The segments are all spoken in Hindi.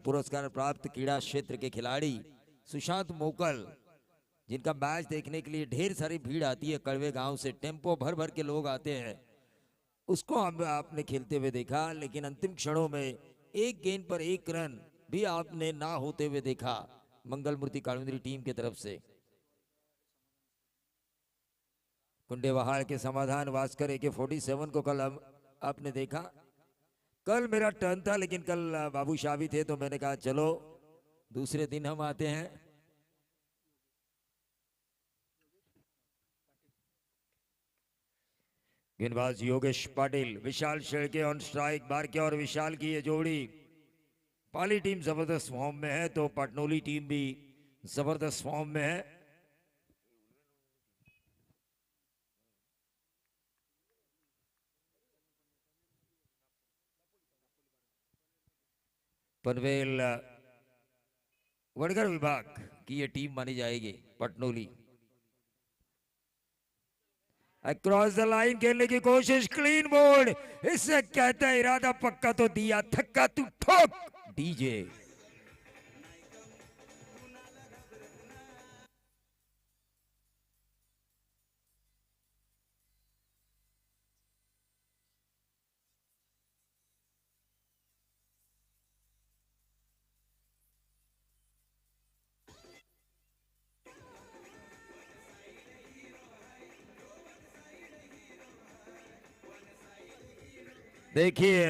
पुरस्कार प्राप्त क्रीड़ा क्षेत्र के खिलाड़ी सुशांत मोकल, जिनका मैच देखने के लिए ढेर सारी भीड़ आती है। कड़वे गांव से टेम्पो भर भर के लोग आते हैं। उसको आपने खेलते हुए देखा, लेकिन अंतिम क्षणों में एक गेंद पर एक रन भी आपने ना होते हुए देखा मंगल मूर्ति कालुंद्री टीम की तरफ से। कुंडेबहाड़ के समाधान वास्कर AK-47 को कल आपने देखा। कल मेरा टर्न था, लेकिन कल बाबू शाह भी थे, तो मैंने कहा चलो दूसरे दिन हम आते हैं। गेंदबाज योगेश पाटिल, विशाल शेड़के ऑन स्ट्राइक। बार के और विशाल की ये जोड़ी। पाली टीम जबरदस्त फॉर्म में है, तो पटनोली टीम भी जबरदस्त फॉर्म में है। पनवेल वनगर विभाग की ये टीम मानी जाएगी पटनोली। अक्रॉस द लाइन खेलने की कोशिश, क्लीन बोर्ड। इससे कहता है इरादा पक्का तो दिया थक्का तू ठोक डीजे। देखिए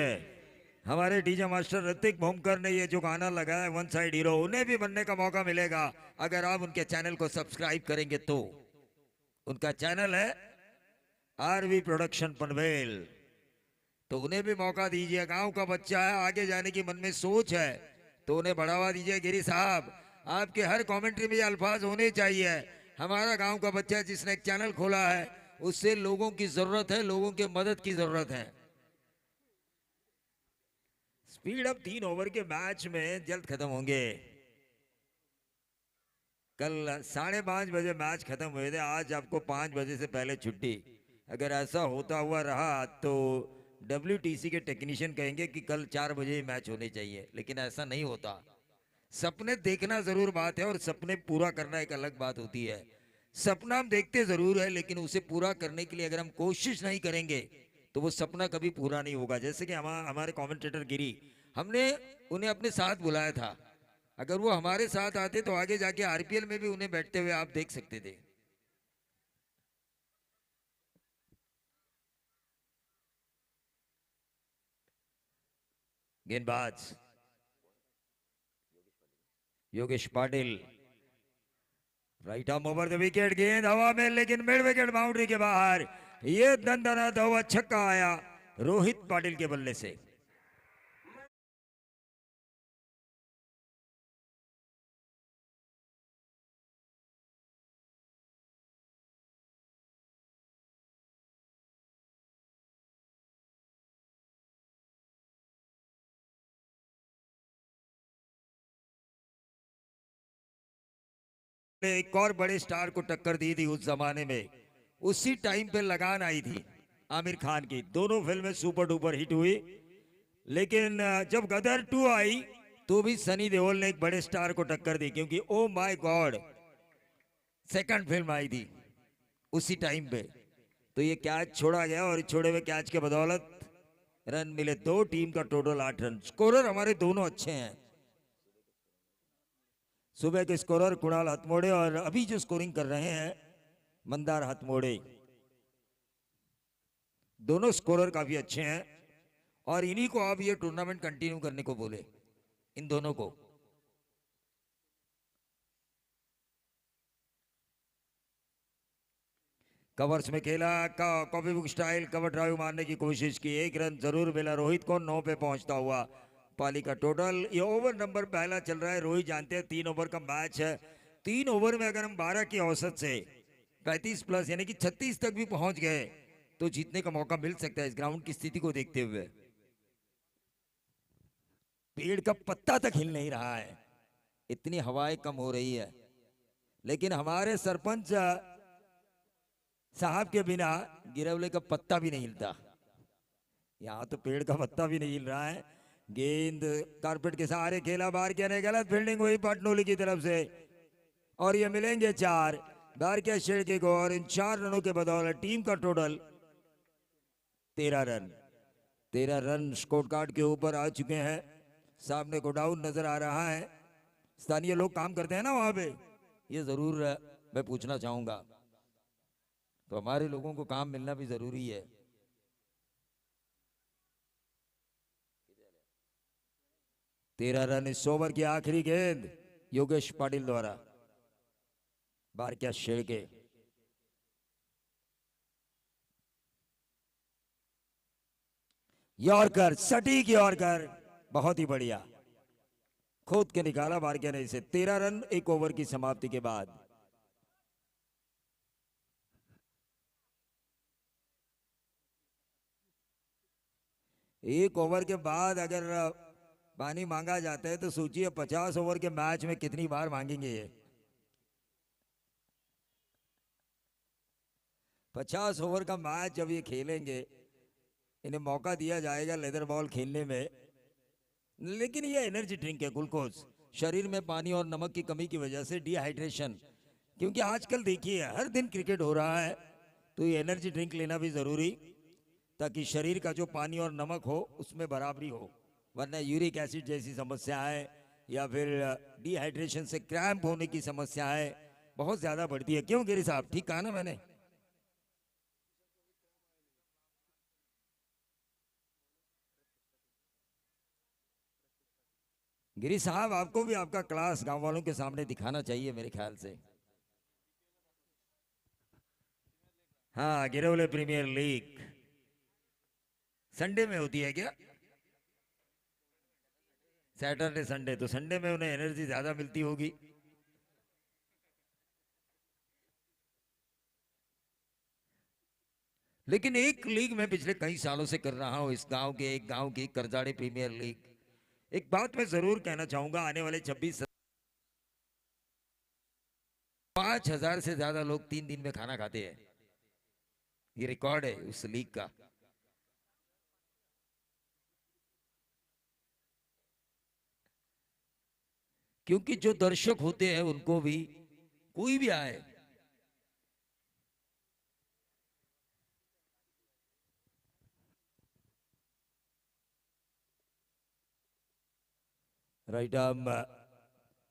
हमारे डीजे मास्टर ऋतिक भोमकर ने ये जो गाना लगाया वन साइड हीरो, उन्हें भी बनने का मौका मिलेगा अगर आप उनके चैनल को सब्सक्राइब करेंगे तो। उनका चैनल है RV प्रोडक्शन पनवेल, तो उन्हें भी मौका दीजिए। गांव का बच्चा है, आगे जाने की मन में सोच है, तो उन्हें बढ़ावा दीजिए। गिरी साहब, आपके हर कमेंट्री में ये अल्फाज होने चाहिए, हमारा गांव का बच्चा जिसने एक चैनल खोला है, उससे लोगों की जरूरत है, लोगों के मदद की जरूरत है। स्पीड अप 3 ओवर के मैच में जल्द खत्म होंगे। कल 5:30 बजे मैच खत्म हुए थे, आज आपको 5 बजे से पहले छुट्टी। अगर ऐसा होता हुआ रहा तो WTC के टेक्नीशियन कहेंगे कि कल 4 बजे ही मैच होने चाहिए, लेकिन ऐसा नहीं होता। सपने देखना जरूर बात है, और सपने पूरा करना एक अलग बात होती है। सपना हम देखते जरूर है, लेकिन उसे पूरा करने के लिए अगर हम कोशिश नहीं करेंगे तो वो सपना कभी पूरा नहीं होगा। जैसे कि हमारे कमेंटेटर गिरी, हमने उन्हें अपने साथ बुलाया था। अगर वो हमारे साथ आते तो आगे जाके RPL में भी उन्हें बैठते हुए आप देख सकते थे। गेंदबाज Yogesh Patil, right arm over the wicket. गेंद हवा में, लेकिन मिड विकेट बाउंड्री के बाहर। ये दंदनाता हुआ छक्का आया रोहित पाटिल के बल्ले से। एक और बड़े स्टार को टक्कर दी थी उस जमाने में, उसी टाइम पे लगान आई थी आमिर खान की। दोनों फिल्में सुपर डुपर हिट हुई, लेकिन जब गदर 2 आई तो भी सनी देओल ने एक बड़े स्टार को टक्कर दी, क्योंकि oh my god second film आई थी उसी टाइम पे। तो ये कैच छोड़ा गया, और छोड़े हुए कैच के बदौलत रन मिले। 2 टीम का टोटल 8 रन। स्कोरर हमारे दोनों अच्छे हैं। सुबह के स्कोरर कुणाल हथमोड़े, और अभी जो स्कोरिंग कर रहे हैं मंदार हथमोड़े, दोनों स्कोरर काफी अच्छे हैं। और इन्हीं को आप ये टूर्नामेंट कंटिन्यू करने को बोले, इन दोनों को। कवर्स में खेला copy book style, cover drive मारने की कोशिश की, 1 रन जरूर मिला रोहित को। 9 पे पहुंचता हुआ पाली का टोटल। ये ओवर नंबर पहला चल रहा है, रोहित जानते हैं 3 ओवर का मैच है। 3 ओवर में अगर हम 12 की औसत से 35 प्लस यानी कि 36 तक भी पहुंच गए तो जीतने का मौका मिल सकता है इस ग्राउंड की स्थिति को देखते हुए। पेड़ का पत्ता तक हिल नहीं रहा है, इतनी हवाएं कम हो रही है। लेकिन हमारे सरपंच साहब के बिना गिरवले का पत्ता भी नहीं हिलता। यहाँ तो पेड़ का पत्ता भी नहीं हिल रहा है। गेंद कारपेट के सहारे खेला, बाहर किया नहीं, गलत फील्डिंग हुई पाटनोली की तरफ से और ये मिलेंगे 4 बाहर किया शेड़के को। और इन 4 रनों के बदौलत टीम का total 13 run. 13 run score card के ऊपर आ चुके हैं। सामने गोडाउन नजर आ रहा है। स्थानीय लोग काम करते हैं ना वहां पे, ये जरूर मैं पूछना चाहूंगा। तो हमारे लोगों को काम मिलना भी जरूरी है। तेरह रन इस ओवर की आखिरी गेंद योगेश पाटिल द्वारा, बार क्या शेड़के। यॉर्कर, सटीक यॉर्कर, बहुत ही बढ़िया, खोद के निकाला बार क्या नहीं से। 13 रन एक ओवर की समाप्ति के बाद। एक ओवर के बाद अगर पानी मांगा जाता है तो सोचिए 50 ओवर के मैच में कितनी बार मांगेंगे ये। 50 ओवर का मैच जब ये खेलेंगे, इन्हें मौका दिया जाएगा लेदर बॉल खेलने में। लेकिन ये एनर्जी ड्रिंक है, ग्लूकोज, शरीर में पानी और नमक की कमी की वजह से डिहाइड्रेशन। क्योंकि आजकल देखिए हर दिन क्रिकेट हो रहा है, तो ये एनर्जी ड्रिंक लेना भी जरूरी, ताकि शरीर का जो पानी और नमक हो उसमें बराबरी हो। वरना यूरिक एसिड जैसी समस्याएं या फिर डिहाइड्रेशन से क्रैम्प होने की समस्याएं बहुत ज्यादा बढ़ती है। क्यों गिरी साहब, ठीक कहा ना मैंने? गिरी साहब, आपको भी आपका क्लास गांव वालों के सामने दिखाना चाहिए मेरे ख्याल से। हाँ, गिरोले प्रीमियर लीग संडे में होती है क्या? सैटरडे संडे, तो संडे में उन्हें एनर्जी ज्यादा मिलती होगी। लेकिन एक लीग में पिछले कई सालों से कर रहा हूं, इस गांव के एक गांव की करजाड़ी प्रीमियर लीग। एक बात मैं जरूर कहना चाहूंगा, आने वाले 5,000 से ज्यादा लोग 3 दिन में खाना खाते हैं। ये रिकॉर्ड है उस लीग का। क्योंकि जो दर्शक होते हैं उनको भी, कोई भी आए, right arm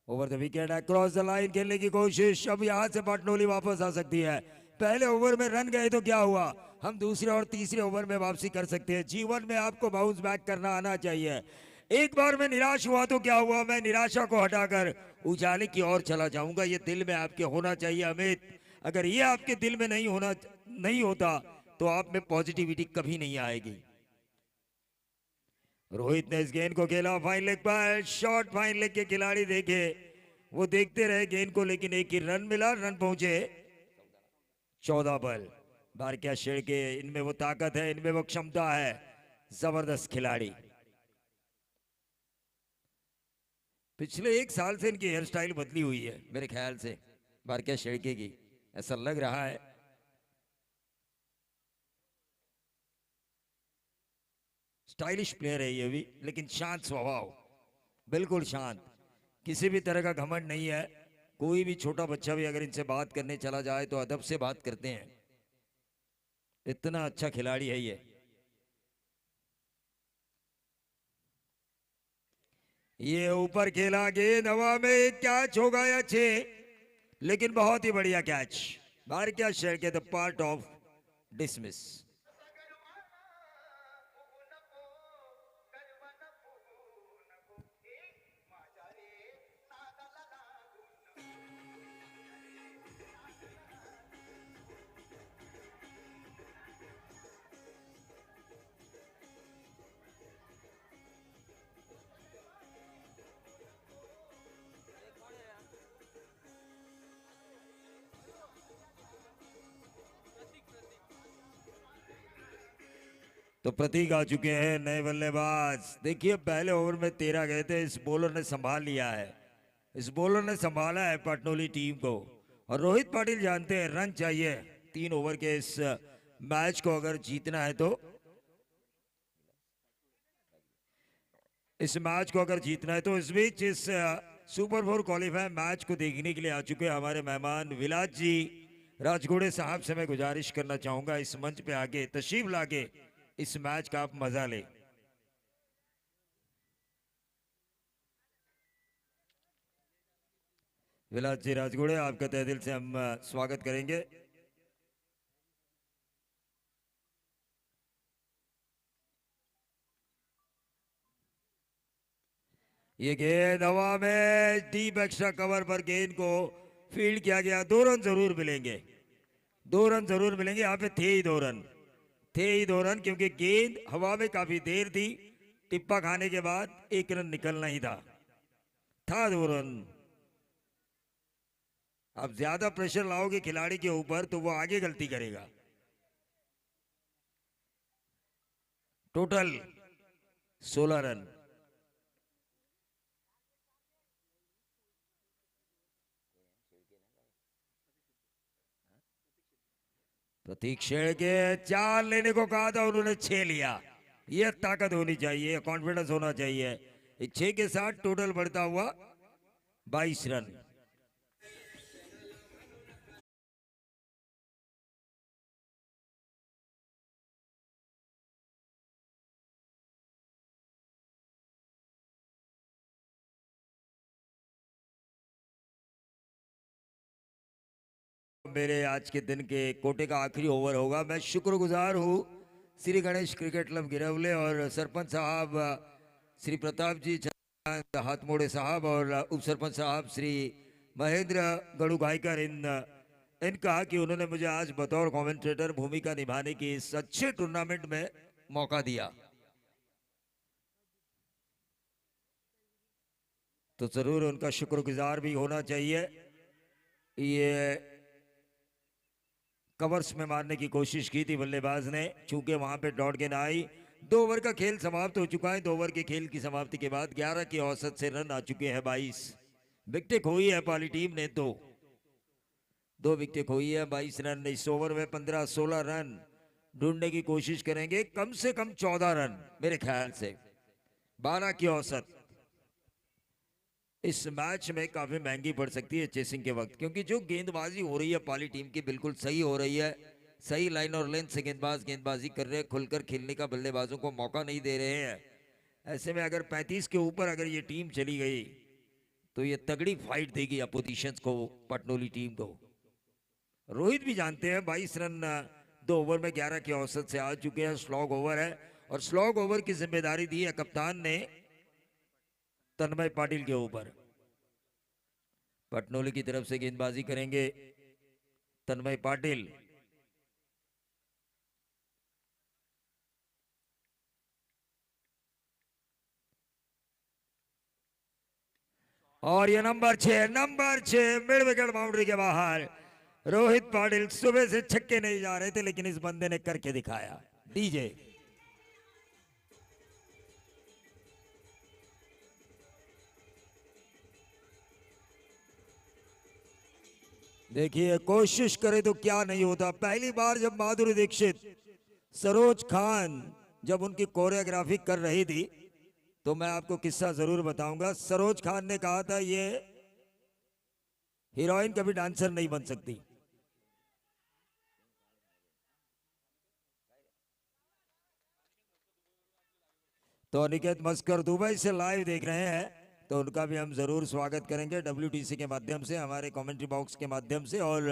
over the wicket, across the line खेलने की कोशिश। अब यहां से पाटनोली वापस आ सकती है। पहले ओवर में रन गए तो क्या हुआ, हम दूसरे और तीसरे ओवर में वापसी कर सकते हैं। जीवन में आपको बाउंस बैक करना आना चाहिए। एक बार मैं निराश हुआ तो क्या हुआ, मैं निराशा को हटाकर उजाले की ओर चला जाऊंगा। ये दिल में आपके होना चाहिए अमित। अगर ये आपके दिल में नहीं होता तो आप में पॉजिटिविटी कभी नहीं आएगी। रोहित ने इस गेंद को खेला फाइन लेग पर, शॉर्ट फाइन लेग के खिलाड़ी देखे, वो देखते रहे गेंद को, लेकिन एक ही रन मिला। रन पहुंचे 14 पर। बार क्या शेर के, इनमें वो ताकत है, इनमें वो क्षमता है, जबरदस्त खिलाड़ी। पिछले 1 साल से इनकी हेयर स्टाइल बदली हुई है मेरे ख्याल से, बार क्या शेड़के की, ऐसा लग रहा है। स्टाइलिश प्लेयर है ये भी, लेकिन शांत स्वभाव, बिल्कुल शांत, किसी भी तरह का घमंड नहीं है। कोई भी छोटा बच्चा भी अगर इनसे बात करने चला जाए तो अदब से बात करते हैं। इतना अच्छा खिलाड़ी है ये ऊपर खेला गेंद हवा में, कैच होगा या 6, लेकिन बहुत ही बढ़िया कैच। बार क्या शेयर के द पार्ट ऑफ डिसमिस। तो प्रतीक आ चुके हैं नए बल्लेबाज। देखिए पहले ओवर में 13 गए थे, इस बॉलर ने संभाल लिया है, इस बॉलर ने संभाला है पाटनोली टीम को। और रोहित पाटिल जानते हैं रन चाहिए 3 ओवर के इस मैच को अगर जीतना है तो। इस मैच को अगर जीतना है तो इस बीच इस सुपर 4 क्वालिफायर मैच को देखने के लिए आ चुके हैं हमारे मेहमान विलास जी राजघोड़े साहब से मैं गुजारिश करना चाहूंगा इस मंच पे आके तशरीफ लाके इस मैच का आप मजा ले। विलास जी राजघोड़े आपका तहे दिल से हम स्वागत करेंगे। ये गेंद हवा में डीप एक्स्ट्रा कवर पर गेंद को फील्ड किया गया। 2 रन जरूर मिलेंगे, 2 रन जरूर मिलेंगे। यहाँ पे थे ही 2 रन, थे ही 2 रन क्योंकि गेंद हवा में काफी देर थी। टिप्पा खाने के बाद 1 रन निकलना ही था 2 रन। आप ज्यादा प्रेशर लाओगे खिलाड़ी के ऊपर तो वो आगे गलती करेगा। Total 16 run. प्रतीक शेड़के 4 लेने को कहा था, उन्होंने 6 लिया। ये ताकत होनी चाहिए, कॉन्फिडेंस होना चाहिए। 6 के साथ टोटल बढ़ता हुआ 22 रन। मेरे आज के दिन के कोटे का आखिरी ओवर होगा। मैं शुक्रगुजार हूँ श्री गणेश क्रिकेट क्लब गिरवले और सरपंच साहब श्री प्रताप जी हाथमोड़े साहब और उप सरपंच साहब श्री महेंद्र गड़ू गायकर इनका कि उन्होंने मुझे आज बतौर कमेंटेटर भूमिका निभाने की इस अच्छे टूर्नामेंट में मौका दिया। तो जरूर उनका शुक्रगुजार भी होना चाहिए। ये कवर्स में मारने की कोशिश की थी बल्लेबाज ने, चूंकि वहां पे डॉट गेंद आई। 2 ओवर का खेल समाप्त हो चुका है। 2 ओवर के खेल की समाप्ति के बाद 11 की औसत से रन आ चुके हैं 22। विकेटें खोई है पाली टीम ने, 2 विकेटें खोई है। 22 रन इस ओवर में 15-16 रन ढूंढने की कोशिश करेंगे, कम से कम 14 रन मेरे ख्याल से। 12 की औसत इस मैच में काफी महंगी पड़ सकती है चेसिंग के वक्त, क्योंकि जो गेंदबाजी हो रही है पाली टीम की बिल्कुल सही हो रही है। सही लाइन और लेंथ से गेंदबाजी कर रहे हैं, खुलकर खेलने का बल्लेबाजों को मौका नहीं दे रहे हैं। ऐसे में अगर 35 के ऊपर अगर ये टीम चली गई तो ये तगड़ी फाइट देगी अपोजिशंस को, पटनोली टीम को। रोहित भी जानते हैं 22 रन 2 ओवर में 11 की औसत से आ चुके हैं। स्लॉग ओवर है और स्लॉग ओवर की जिम्मेदारी दी है कप्तान ने तन्मय पाटिल के ऊपर। पटनोली की तरफ से गेंदबाजी करेंगे तन्मय पाटिल। और ये नंबर 6 मिड विकेट बाउंड्री के बाहर। रोहित पाटिल सुबह से छक्के नहीं जा रहे थे, लेकिन इस बंदे ने करके दिखाया। डीजे देखिए, कोशिश करे तो क्या नहीं होता। पहली बार जब माधुरी दीक्षित सरोज खान जब उनकी कोरियोग्राफी कर रही थी तो मैं आपको किस्सा जरूर बताऊंगा। सरोज खान ने कहा था ये हीरोइन कभी डांसर नहीं बन सकती। तो अनिकेत मस्कर दुबई से लाइव देख रहे हैं, तो उनका भी हम जरूर स्वागत करेंगे WTC के माध्यम से, हमारे कमेंट्री बॉक्स के माध्यम से और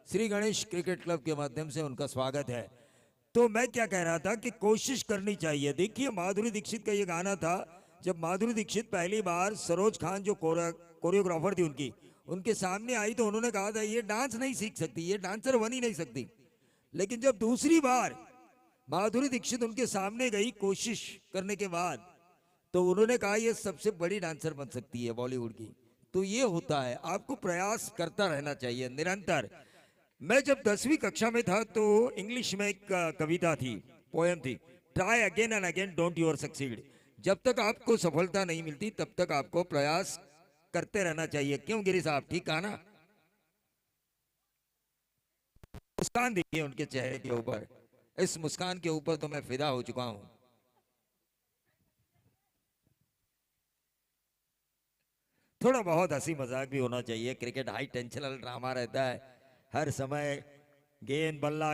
श्री गणेश क्रिकेट क्लब के माध्यम से उनका स्वागत है। तो मैं क्या कह रहा था कि कोशिश करनी चाहिए। देखिए, माधुरी दीक्षित का ये गाना था, जब माधुरी दीक्षित पहली बार सरोज खान जो कोरियोग्राफर थी उनके सामने आई तो उन्होंने कहा था ये डांस नहीं सीख सकती, ये डांसर बन ही नहीं सकती। लेकिन जब दूसरी बार माधुरी दीक्षित उनके सामने गई कोशिश करने के बाद, तो उन्होंने कहा ये सबसे बड़ी डांसर बन सकती है बॉलीवुड की। तो ये होता है, आपको प्रयास करता रहना चाहिए निरंतर। मैं जब 10वीं कक्षा में था तो इंग्लिश में एक कविता थी, पोएम थी, try again and again don't your succeed. जब तक आपको सफलता नहीं मिलती तब तक आपको प्रयास करते रहना चाहिए। क्यों गिरी साहब, ठीक कहा ना? मुस्कान देखिए उनके चेहरे के ऊपर, इस मुस्कान के ऊपर तो मैं फिदा हो चुका हूं। थोड़ा बहुत हंसी मजाक भी होना चाहिए। क्रिकेट हाई टेंशनल ड्रामा रहता है हर समय। गेंद बल्ला,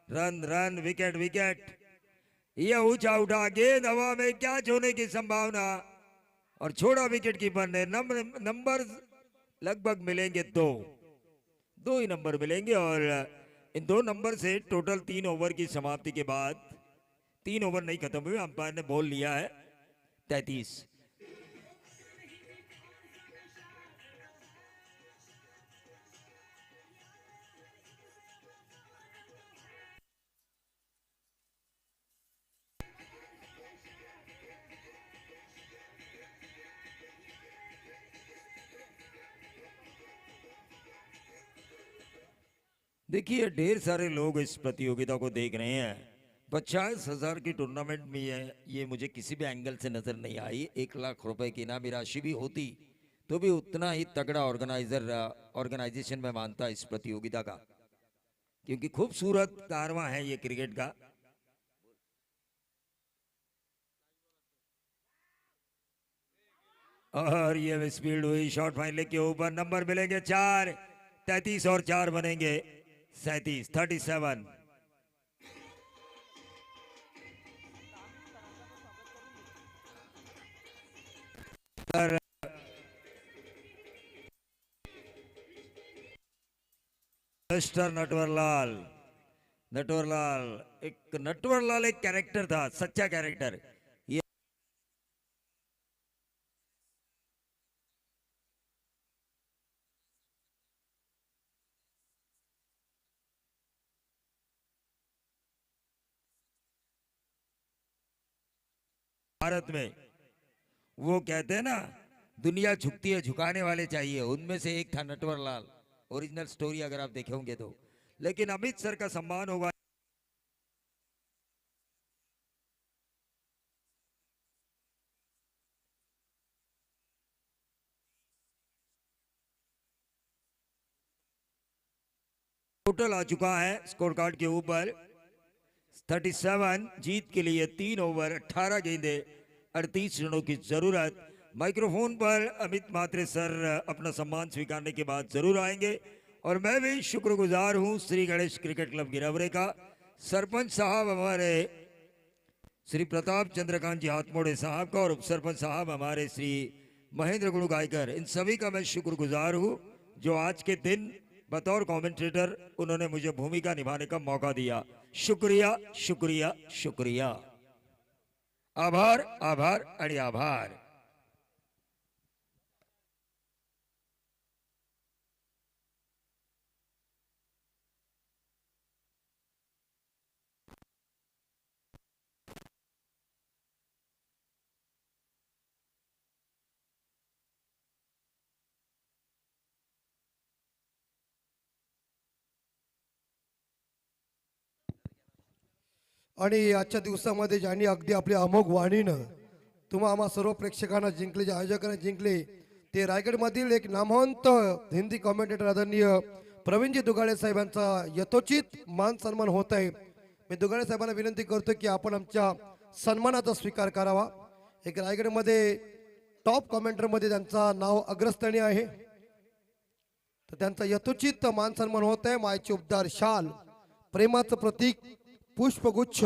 रन रन, विकेट विकेट, ये ऊंचा उठा गेंद हवा में, कैच होने की संभावना, और छोड़ा विकेट कीपर ने। नंबर लगभग मिलेंगे दो, दो ही नंबर मिलेंगे। और इन दो नंबर से टोटल 3 ओवर की समाप्ति के बाद, 3 ओवर नहीं खत्म हुए, अंपायर ने बॉल लिया है 33। देखिए ढेर सारे लोग इस प्रतियोगिता को देख रहे हैं। 50,000 की टूर्नामेंट में ये मुझे किसी भी एंगल से नजर नहीं आई। 1 लाख रुपए की इनामी राशि भी होती तो भी उतना ही तगड़ा ऑर्गेनाइजेशन में मानता इस प्रतियोगिता का, क्योंकि खूबसूरत कारवां है ये क्रिकेट का। और ये स्पीड हुई, शॉट फाइनल के ऊपर, नंबर मिलेंगे 4, 33 और 4 बनेंगे 37, 37। मिस्टर नटवरलाल, नटवरलाल नटवरलाल एक कैरेक्टर था, सच्चा कैरेक्टर। ये भारत में वो कहते हैं ना, दुनिया झुकती है, झुकाने वाले चाहिए, उनमें से एक था नटवरलाल। ओरिजिनल स्टोरी अगर आप देखे होंगे तो। लेकिन अमित सर का सम्मान होगा। टोटल आ चुका है स्कोर कार्ड के ऊपर 37। जीत के लिए 3 ओवर 18 गेंदे 38 रनों की जरूरत। माइक्रोफोन पर अमित म्हात्रे सर अपना सम्मान स्वीकारने के बाद जरूर आएंगे। और मैं भी शुक्रगुजार हूं श्री गणेश क्रिकेट क्लब गिरवरे का। सरपंच साहब हमारे श्री प्रताप चंद्रकांत जी हाथमोड़े साहब का, और उप सरपंच साहब हमारे श्री महेंद्र गुण गायकर, इन सभी का मैं शुक्रगुजार हूं जो आज के दिन बतौर कमेंटेटर उन्होंने मुझे भूमिका निभाने का मौका दिया। शुक्रिया शुक्रिया शुक्रिया, आभार आभार आणि आभार। आणि आजच्या दिवसामध्ये ज्यांनी अगदी आपल्या अमोघ वाणीनं तुम्हा आम्हा सर्व प्रेक्षकांना जिंकले, जे आयोजकांना जिंकले, ते रायगडमधील एक नामवंत हिंदी कॉमेंटेटर आदरणीय प्रवीणजी दुगाडे साहेबांचा यथोचित मान सन्मान होत आहे। मी दुगाडे साहेबांना विनंती करतो की आपण आमच्या सन्मानाचा स्वीकार करावा। एक रायगडमध्ये टॉप कॉमेंटरमध्ये त्यांचा नाव अग्रस्थानी आहे, तर त्यांचा यथोचित मान सन्मान होत आहे। मायचे उपदार शाल, प्रेमाचं प्रतीक, पुष्पगुच्छ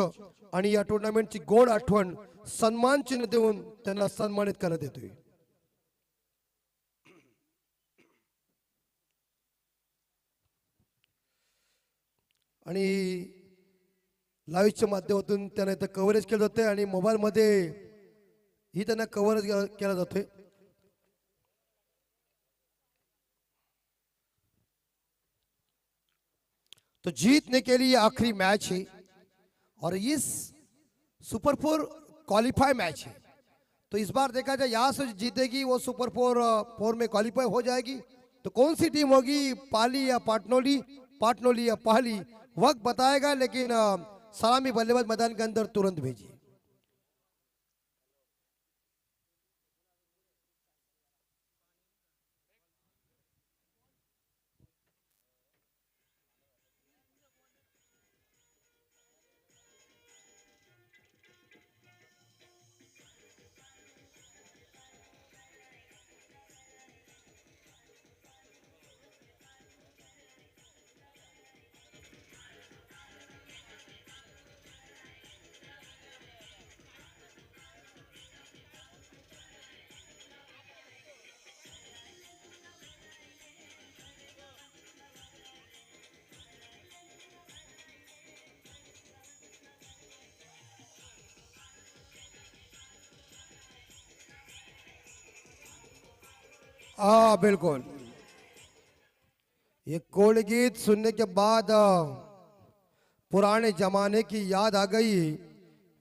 आणि या टुर्नामेंटची गोड आठवण सन्मान चिन्ह देऊन त्यांना सन्मानित करण्यात येतोय। आणि लाईव्हच्या माध्यमातून त्यांना इथं कव्हरेज केलं जातंय आणि मोबाईल मध्ये ही त्यांना कव्हरेज केला जातोय। तो जीतने के लिए आखिरी मैच है और इस सुपर 4 क्वालिफाई मैच है। तो इस बार देखा जाए यहाँ से जीतेगी वो सुपर 4 में क्वालिफाई हो जाएगी। तो कौन सी टीम होगी, पाली या पाटनोली, पाटनोली या पाली, वक्त बताएगा। लेकिन सलामी बल्लेबाज मैदान के अंदर तुरंत भेजिए। हाँ बिल्कुल, ये कोल गीत सुनने के बाद पुराने जमाने की याद आ गई,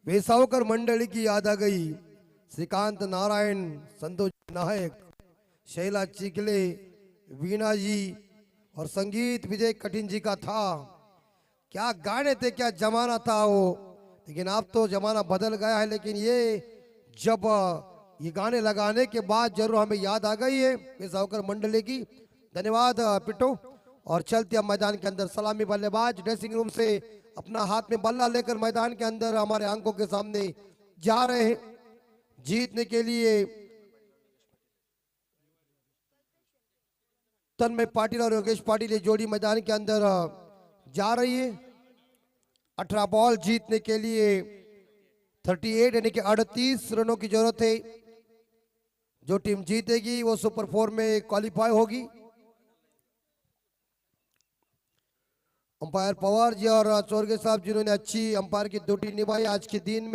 वेसावकर मंडली की याद आ गई। श्रीकांत नारायण, संतोष नायक, शैला चिखले, वीणा जी और संगीत विजय कठिन जी का था। क्या गाने थे, क्या जमाना था वो। लेकिन अब तो जमाना बदल गया है, लेकिन ये जब ये गाने लगाने के बाद जरूर हमें याद आ गई है वेसावकर मंडली की। धन्यवाद पिट्टू। और चलते हम मैदान के अंदर, सलामी बल्लेबाज ड्रेसिंग रूम से अपना हाथ में बल्ला लेकर मैदान के अंदर हमारे आंखों के सामने जा रहे हैं जीतने के लिए। तन्मय पाटिल और योगेश पाटिल ये जोड़ी मैदान के अंदर जा रही है। 18 बॉल जीतने के लिए 38 यानी कि 38 रनों की जरूरत है। जो टीम जीतेगी वो सुपर 4 में क्वालिफाई होगी। अंपायर पवार जी और चौरगे साहब जिन्होंने अच्छी अंपायर की ड्यूटी निभाई आज के दिन में।